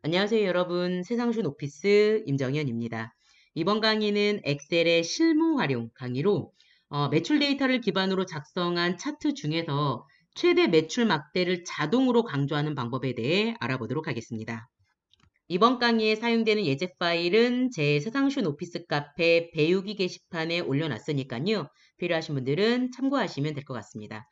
안녕하세요, 여러분. 세상준 오피스 임정현입니다. 이번 강의는 엑셀의 실무 활용 강의로 매출 데이터를 기반으로 작성한 차트 중에서 최대 매출 막대를 자동으로 강조하는 방법에 대해 알아보도록 하겠습니다. 이번 강의에 사용되는 예제 파일은 제 세상준 오피스 카페 배우기 게시판에 올려놨으니까요. 필요하신 분들은 참고하시면 될 것 같습니다.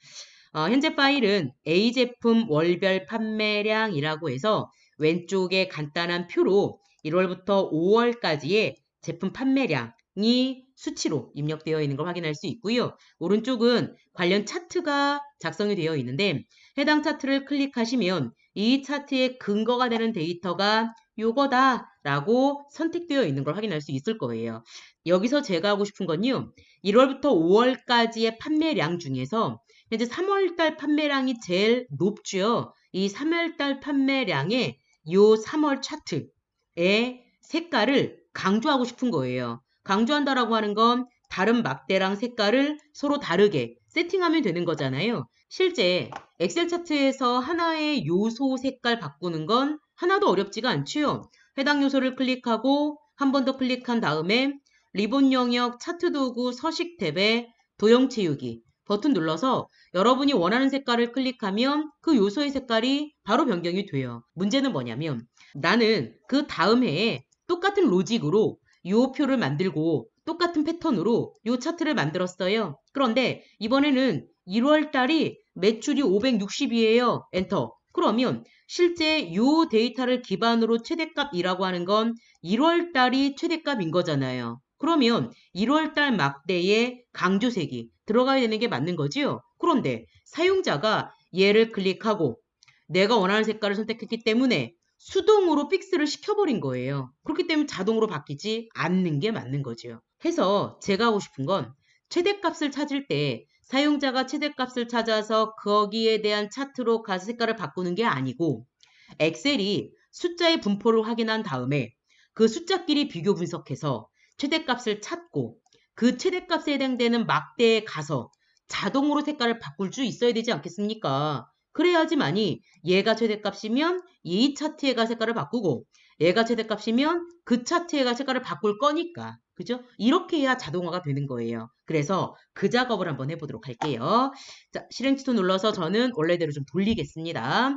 현재 파일은 A 제품 월별 판매량이라고 해서 왼쪽에 간단한 표로 1월부터 5월까지의 제품 판매량이 수치로 입력되어 있는 걸 확인할 수 있고요. 오른쪽은 관련 차트가 작성이 되어 있는데 해당 차트를 클릭하시면 이 차트의 근거가 되는 데이터가 요거다라고 선택되어 있는 걸 확인할 수 있을 거예요. 여기서 제가 하고 싶은 건요. 1월부터 5월까지의 판매량 중에서 현재 3월달 판매량이 제일 높죠. 이 3월달 판매량의 요 3월 차트의 색깔을 강조하고 싶은 거예요. 강조한다라고 하는 건 다른 막대랑 색깔을 서로 다르게 세팅하면 되는 거잖아요. 실제 엑셀 차트에서 하나의 요소 색깔 바꾸는 건 하나도 어렵지가 않죠. 해당 요소를 클릭하고 한 번 더 클릭한 다음에 리본 영역 차트 도구 서식 탭에 도형 채우기 버튼 눌러서 여러분이 원하는 색깔을 클릭하면 그 요소의 색깔이 바로 변경이 돼요. 문제는 뭐냐면 나는 그 다음 해에 똑같은 로직으로 요 표를 만들고 똑같은 패턴으로 요 차트를 만들었어요. 그런데 이번에는 1월 달이 매출이 560이에요. 엔터. 그러면 실제 요 데이터를 기반으로 최대값이라고 하는 건 1월 달이 최대값인 거잖아요. 그러면 1월 달 막대에 강조색이 들어가야 되는 게 맞는 거지요. 그런데 사용자가 얘를 클릭하고 내가 원하는 색깔을 선택했기 때문에 수동으로 픽스를 시켜버린 거예요. 그렇기 때문에 자동으로 바뀌지 않는 게 맞는 거죠. 해서 제가 하고 싶은 건 최대값을 찾을 때 사용자가 최대값을 찾아서 거기에 대한 차트로 가서 색깔을 바꾸는 게 아니고 엑셀이 숫자의 분포를 확인한 다음에 그 숫자끼리 비교 분석해서 최대값을 찾고 그 최대값에 해당되는 막대에 가서 자동으로 색깔을 바꿀 수 있어야 되지 않겠습니까? 그래야지만이 얘가 최대값이면 이 차트에 가 색깔을 바꾸고 얘가 최대값이면 그 차트에 가 색깔을 바꿀 거니까. 그죠? 이렇게 해야 자동화가 되는 거예요. 그래서 그 작업을 한번 해보도록 할게요. 자, 실행 취소 눌러서 저는 원래대로 좀 돌리겠습니다.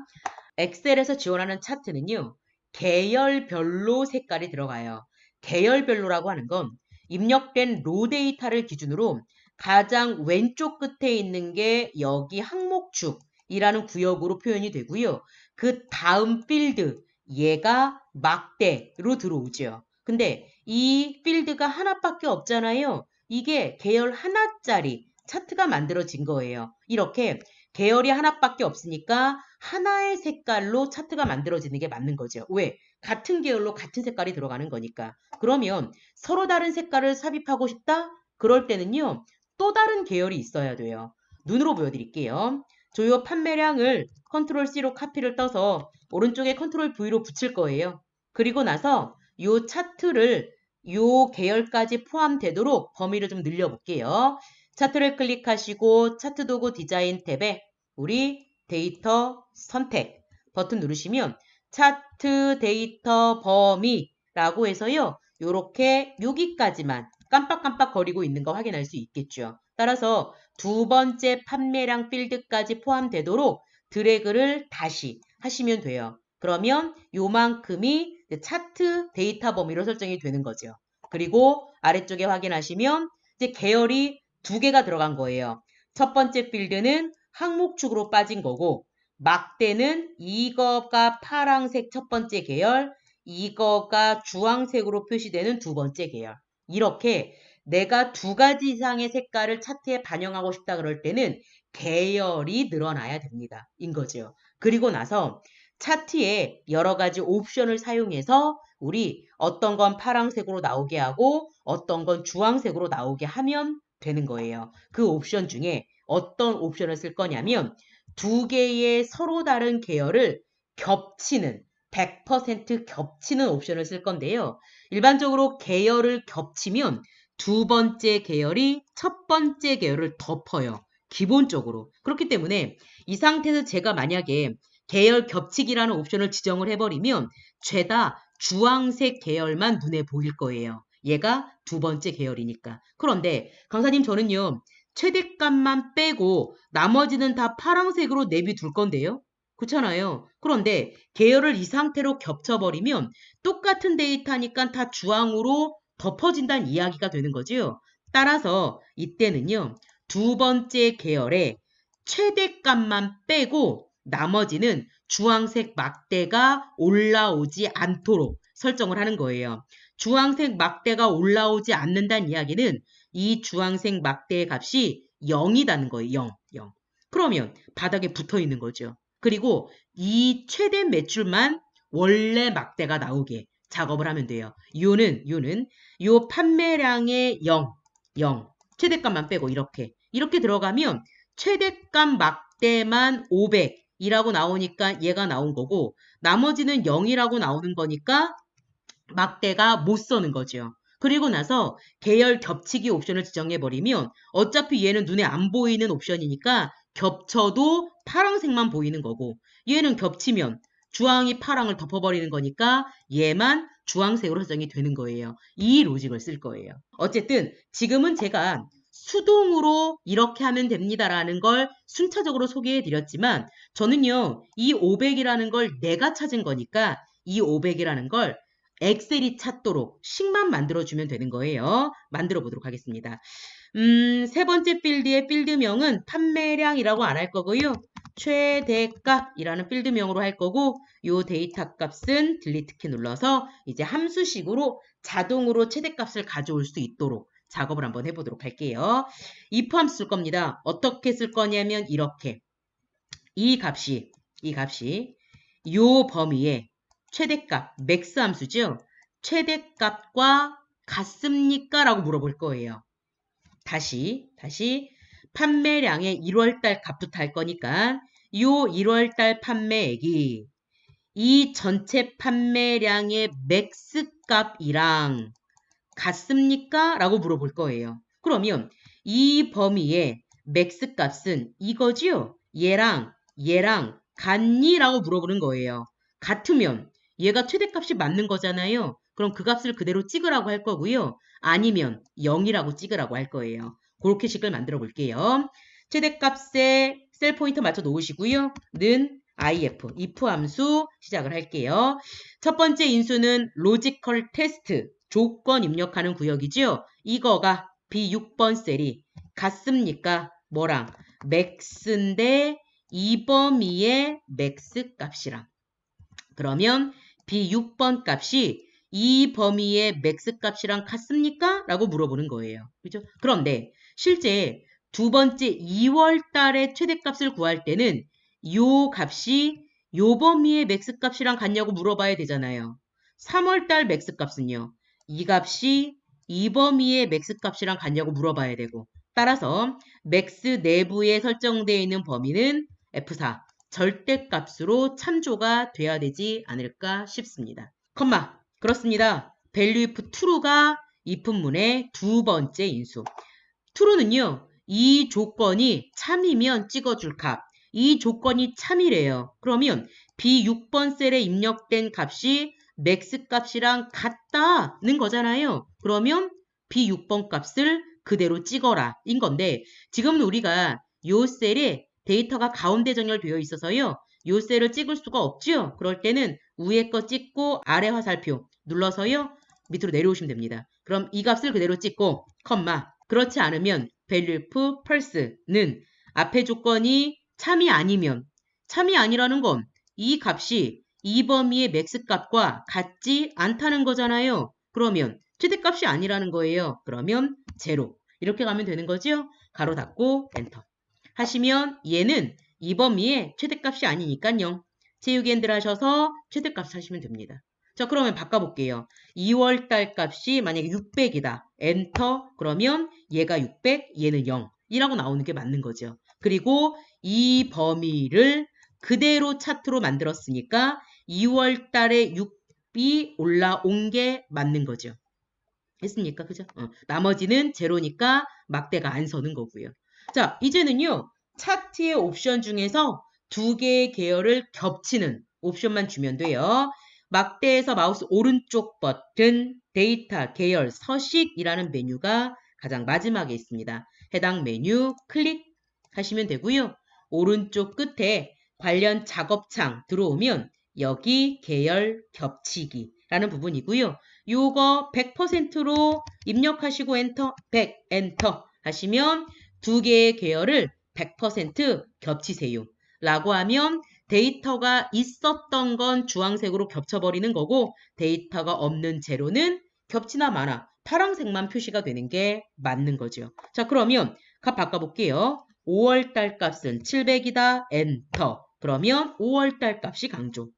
엑셀에서 지원하는 차트는요. 계열별로 색깔이 들어가요. 계열별로라고 하는 건 입력된 로 데이터를 기준으로 가장 왼쪽 끝에 있는 게 여기 항목축이라는 구역으로 표현이 되고요. 그 다음 필드 얘가 막대로 들어오죠. 근데 이 필드가 하나밖에 없잖아요. 이게 계열 하나짜리 차트가 만들어진 거예요. 이렇게 계열이 하나밖에 없으니까 하나의 색깔로 차트가 만들어지는 게 맞는 거죠. 왜? 같은 계열로 같은 색깔이 들어가는 거니까. 그러면 서로 다른 색깔을 삽입하고 싶다? 그럴 때는요. 또 다른 계열이 있어야 돼요. 눈으로 보여드릴게요. 조요 판매량을 컨트롤 C로 카피를 떠서 오른쪽에 컨트롤 V로 붙일 거예요. 그리고 나서 요 차트를 요 계열까지 포함되도록 범위를 좀 늘려볼게요. 차트를 클릭하시고 차트 도구 디자인 탭에 우리 데이터 선택 버튼 누르시면 차트 데이터 범위라고 해서요. 요렇게 여기까지만 깜빡깜빡 거리고 있는 거 확인할 수 있겠죠. 따라서 두 번째 판매량 필드까지 포함되도록 드래그를 다시 하시면 돼요. 그러면 요만큼이 차트 데이터 범위로 설정이 되는 거죠. 그리고 아래쪽에 확인하시면 이제 계열이 두 개가 들어간 거예요. 첫 번째 필드는 항목축으로 빠진 거고 막대는 이거가 파랑색 첫 번째 계열, 이거가 주황색으로 표시되는 두 번째 계열. 이렇게 내가 두 가지 이상의 색깔을 차트에 반영하고 싶다 그럴 때는 계열이 늘어나야 됩니다. 인 거죠. 그리고 나서 차트에 여러 가지 옵션을 사용해서 우리 어떤 건 파랑색으로 나오게 하고 어떤 건 주황색으로 나오게 하면 되는 거예요. 그 옵션 중에 어떤 옵션을 쓸 거냐면 두 개의 서로 다른 계열을 겹치는 100% 겹치는 옵션을 쓸 건데요. 일반적으로 계열을 겹치면 두 번째 계열이 첫 번째 계열을 덮어요. 기본적으로. 그렇기 때문에 이 상태에서 제가 만약에 계열 겹치기라는 옵션을 지정을 해버리면 죄다 주황색 계열만 눈에 보일 거예요. 얘가 두 번째 계열이니까. 그런데 강사님 저는요. 최대값만 빼고 나머지는 다 파란색으로 내비둘 건데요. 그렇잖아요. 그런데 계열을 이 상태로 겹쳐버리면 똑같은 데이터니까 다 주황으로 덮어진다는 이야기가 되는 거죠. 따라서 이때는요. 두 번째 계열에 최대값만 빼고 나머지는 주황색 막대가 올라오지 않도록 설정을 하는 거예요. 주황색 막대가 올라오지 않는다는 이야기는 이 주황색 막대의 값이 0이라는 거예요. 0, 0. 그러면 바닥에 붙어 있는 거죠. 그리고 이 최대 매출만 원래 막대가 나오게 작업을 하면 돼요. 요는 요 판매량의 0, 0. 최대값만 빼고 이렇게 들어가면 최대값 막대만 500이라고 나오니까 얘가 나온 거고 나머지는 0이라고 나오는 거니까 막대가 못 서는 거죠. 그리고 나서 계열 겹치기 옵션을 지정해버리면 어차피 얘는 눈에 안 보이는 옵션이니까 겹쳐도 파란색만 보이는 거고 얘는 겹치면 주황이 파랑을 덮어버리는 거니까 얘만 주황색으로 설정이 되는 거예요. 이 로직을 쓸 거예요. 어쨌든 지금은 제가 수동으로 이렇게 하면 됩니다라는 걸 순차적으로 소개해 드렸지만 저는요. 이 500이라는 걸 내가 찾은 거니까 이 500이라는 걸 엑셀이 찾도록 식만 만들어주면 되는 거예요. 만들어 보도록 하겠습니다. 세 번째 필드의 필드명은 판매량이라고 안 할 거고요. 최대값이라는 필드명으로 할 거고 요 데이터 값은 딜리트 키 눌러서 이제 함수식으로 자동으로 최대값을 가져올 수 있도록 작업을 한번 해보도록 할게요. if 함수 쓸 겁니다. 어떻게 쓸 거냐면 이렇게 이 값이 요 범위에 최대값 맥스 함수죠. 최대값과 같습니까? 라고 물어볼 거예요. 다시 판매량의 1월달 값부터 할 거니까 요 1월달 판매액이 이 전체 판매량의 맥스 값이랑 같습니까? 라고 물어볼 거예요. 그러면 이 범위의 맥스 값은 이거지요? 얘랑 같니? 라고 물어보는 거예요. 같으면 얘가 최대값이 맞는 거잖아요. 그럼 그 값을 그대로 찍으라고 할 거고요. 아니면 0이라고 찍으라고 할 거예요. 그렇게 식을 만들어 볼게요. 최대값에 셀 포인터 맞춰 놓으시고요. 는 if 함수 시작을 할게요. 첫 번째 인수는 로지컬 테스트 조건 입력하는 구역이죠. 이거가 B6번 셀이 같습니까? 뭐랑? 맥스인데 이 범위의 맥스 값이랑. 그러면 B6번 값이 이 범위의 맥스 값이랑 같습니까? 라고 물어보는 거예요. 그죠? 그런데 실제 두 번째 2월 달에 최대값을 구할 때는 요 값이 요 범위의 맥스 값이랑 같냐고 물어봐야 되잖아요. 3월 달 맥스 값은요. 이 값이 이 범위의 맥스 값이랑 같냐고 물어봐야 되고 따라서 맥스 내부에 설정되어 있는 범위는 F4 절대값으로 참조가 돼야 되지 않을까 싶습니다. 컴마 그렇습니다. value if true가 if문의 두 번째 인수. true는요. 이 조건이 참이면 찍어줄 값. 이 조건이 참이래요. 그러면 B6번 셀에 입력된 값이 맥스 값이랑 같다는 거잖아요. 그러면 B6번 값을 그대로 찍어라 인 건데 지금은 우리가 요 셀에 데이터가 가운데 정렬되어 있어서요. 요 셀을 찍을 수가 없죠. 그럴 때는 위에 거 찍고 아래 화살표 눌러서요. 밑으로 내려오시면 됩니다. 그럼 이 값을 그대로 찍고 컴마 그렇지 않으면 value if false는 앞에 조건이 참이 아니라는 건 이 값이 이 범위의 맥스 값과 같지 않다는 거잖아요. 그러면 최대값이 아니라는 거예요. 그러면 0 이렇게 가면 되는 거죠. 가로 닫고 엔터 하시면 얘는 이 범위의 최대값이 아니니까요. 채우기 핸들 하셔서 최대값 하시면 됩니다. 자 그러면 바꿔볼게요. 2월달 값이 만약에 600이다. 엔터 그러면 얘가 600 얘는 0 이라고 나오는 게 맞는 거죠. 그리고 이 범위를 그대로 차트로 만들었으니까 2월달에 6이 올라온 게 맞는 거죠. 했습니까? 그죠? 나머지는 제로니까 막대가 안 서는 거고요. 자, 이제는요. 차트의 옵션 중에서 두 개의 계열을 겹치는 옵션만 주면 돼요. 막대에서 마우스 오른쪽 버튼 데이터 계열 서식이라는 메뉴가 가장 마지막에 있습니다. 해당 메뉴 클릭하시면 되고요. 오른쪽 끝에 관련 작업창 들어오면 여기 계열 겹치기라는 부분이고요. 요거 100%로 입력하시고 엔터, 100 엔터 하시면 두 개의 계열을 100% 겹치세요. 라고 하면 데이터가 있었던 건 주황색으로 겹쳐버리는 거고 데이터가 없는 재료는 겹치나 마나 파란색만 표시가 되는 게 맞는 거죠. 자, 그러면 값 바꿔볼게요. 5월달 값은 700이다. 엔터. 그러면 5월달 값이 강조.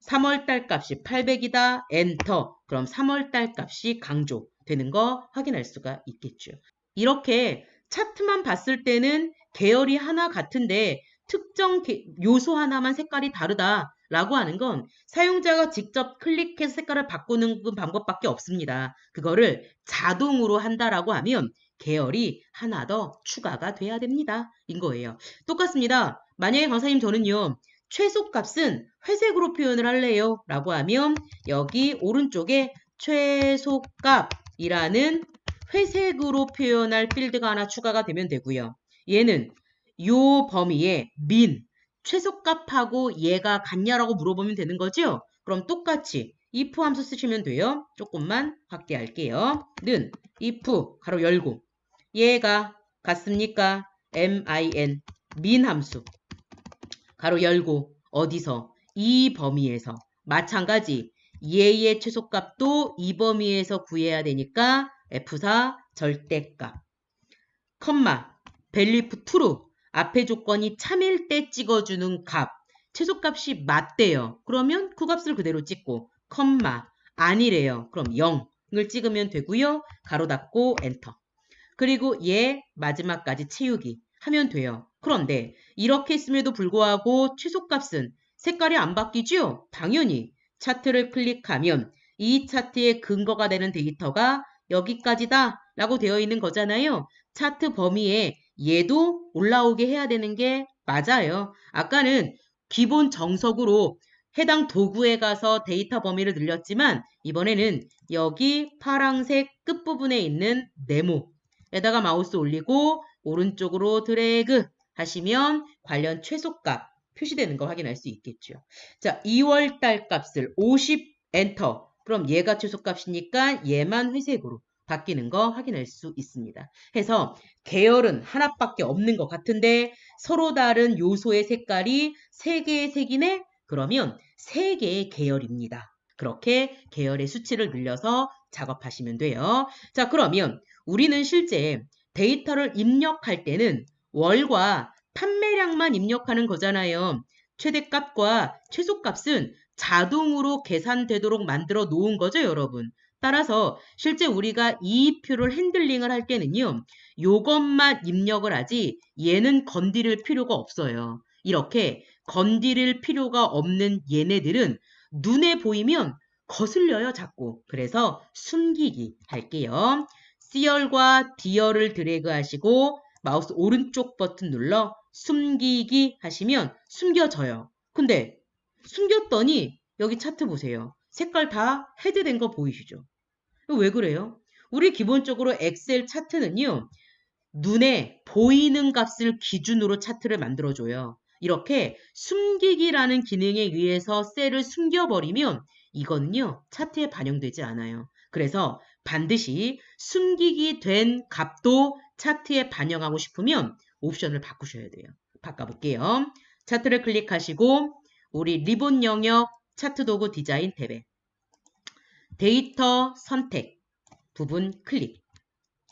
3월달 값이 800이다. 엔터. 그럼 3월달 값이 강조 되는 거 확인할 수가 있겠죠. 이렇게 차트만 봤을 때는 계열이 하나 같은데 특정 요소 하나만 색깔이 다르다라고 하는 건 사용자가 직접 클릭해서 색깔을 바꾸는 방법밖에 없습니다. 그거를 자동으로 한다라고 하면 계열이 하나 더 추가가 돼야 됩니다. 인 거예요. 똑같습니다. 만약에 강사님 저는요. 최소값은 회색으로 표현을 할래요. 라고 하면 여기 오른쪽에 최소값이라는 회색으로 표현할 필드가 하나 추가가 되면 되고요. 얘는 요 범위에 최소값하고 얘가 같냐라고 물어보면 되는 거죠? 그럼 똑같이 if 함수 쓰시면 돼요. 조금만 확대할게요. 는 if 가로 열고 얘가 같습니까? min 함수 가로 열고 어디서? 이 범위에서 마찬가지 얘의 최소값도 이 범위에서 구해야 되니까 F4 절대값 컴마 value if true 앞에 조건이 참일 때 찍어주는 값 최소값이 맞대요. 그러면 그 값을 그대로 찍고 컴마 아니래요. 그럼 0을 찍으면 되고요. 가로 닫고 엔터. 그리고 얘 마지막까지 채우기 하면 돼요. 그런데 이렇게 했음에도 불구하고 최소값은 색깔이 안 바뀌죠? 당연히 차트를 클릭하면 이 차트의 근거가 되는 데이터가 여기까지다 라고 되어 있는 거잖아요. 차트 범위에 얘도 올라오게 해야 되는 게 맞아요. 아까는 기본 정석으로 해당 도구에 가서 데이터 범위를 늘렸지만 이번에는 여기 파란색 끝부분에 있는 네모에다가 마우스 올리고 오른쪽으로 드래그 하시면 관련 최소값 표시되는 거 확인할 수 있겠죠. 자, 2월 달 값을 50 엔터. 그럼 얘가 최소값이니까 얘만 회색으로 바뀌는 거 확인할 수 있습니다. 해서 계열은 하나밖에 없는 것 같은데 서로 다른 요소의 색깔이 3개의 색이네? 그러면 3개의 계열입니다. 그렇게 계열의 수치를 늘려서 작업하시면 돼요. 자, 그러면 우리는 실제 데이터를 입력할 때는 월과 판매량만 입력하는 거잖아요. 최대값과 최소값은 자동으로 계산되도록 만들어 놓은 거죠, 여러분. 따라서 실제 우리가 이 표를 핸들링을 할 때는요. 요것만 입력을 하지 얘는 건드릴 필요가 없어요. 이렇게 건드릴 필요가 없는 얘네들은 눈에 보이면 거슬려요, 자꾸. 그래서 숨기기 할게요. C열과 D열을 드래그 하시고 마우스 오른쪽 버튼 눌러 숨기기 하시면 숨겨져요. 근데 숨겼더니 여기 차트 보세요. 색깔 다 헤드된 거 보이시죠? 왜 그래요? 우리 기본적으로 엑셀 차트는요. 눈에 보이는 값을 기준으로 차트를 만들어줘요. 이렇게 숨기기라는 기능에 의해서 셀을 숨겨버리면 이거는요. 차트에 반영되지 않아요. 그래서 반드시 숨기기 된 값도 차트에 반영하고 싶으면 옵션을 바꾸셔야 돼요. 바꿔볼게요. 차트를 클릭하시고 우리 리본 영역 차트 도구 디자인 탭에 데이터 선택 부분 클릭.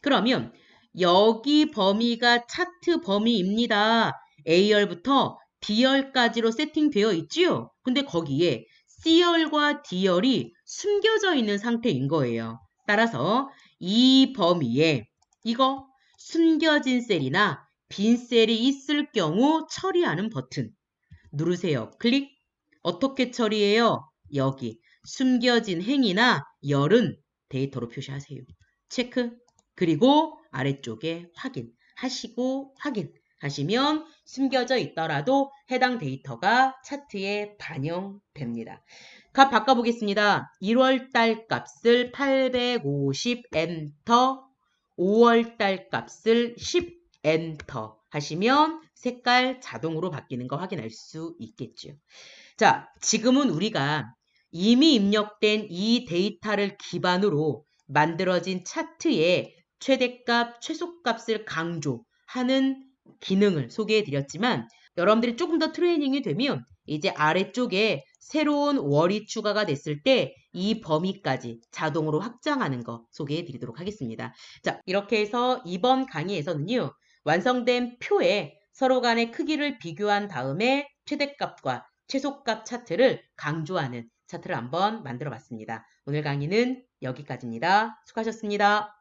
그러면 여기 범위가 차트 범위입니다. A열부터 D열까지로 세팅되어 있지요? 근데 거기에 C열과 D열이 숨겨져 있는 상태인 거예요. 따라서 이 범위에 이거 숨겨진 셀이나 빈 셀이 있을 경우 처리하는 버튼 누르세요. 클릭. 어떻게 처리해요? 여기 숨겨진 행이나 열은 데이터로 표시하세요. 체크. 그리고 아래쪽에 확인하시고 하시면 숨겨져 있더라도 해당 데이터가 차트에 반영됩니다. 값 바꿔보겠습니다. 1월달 값을 850 엔터, 5월달 값을 10 엔터 하시면 색깔 자동으로 바뀌는 거 확인할 수 있겠죠. 자, 지금은 우리가 이미 입력된 이 데이터를 기반으로 만들어진 차트의 최대값, 최소값을 강조하는 기능을 소개해 드렸지만 여러분들이 조금 더 트레이닝이 되면 이제 아래쪽에 새로운 월이 추가가 됐을 때 이 범위까지 자동으로 확장하는 거 소개해 드리도록 하겠습니다. 자, 이렇게 해서 이번 강의에서는요. 완성된 표에 서로 간의 크기를 비교한 다음에 최대값과 최소값 차트를 강조하는 차트를 한번 만들어 봤습니다. 오늘 강의는 여기까지입니다. 수고하셨습니다.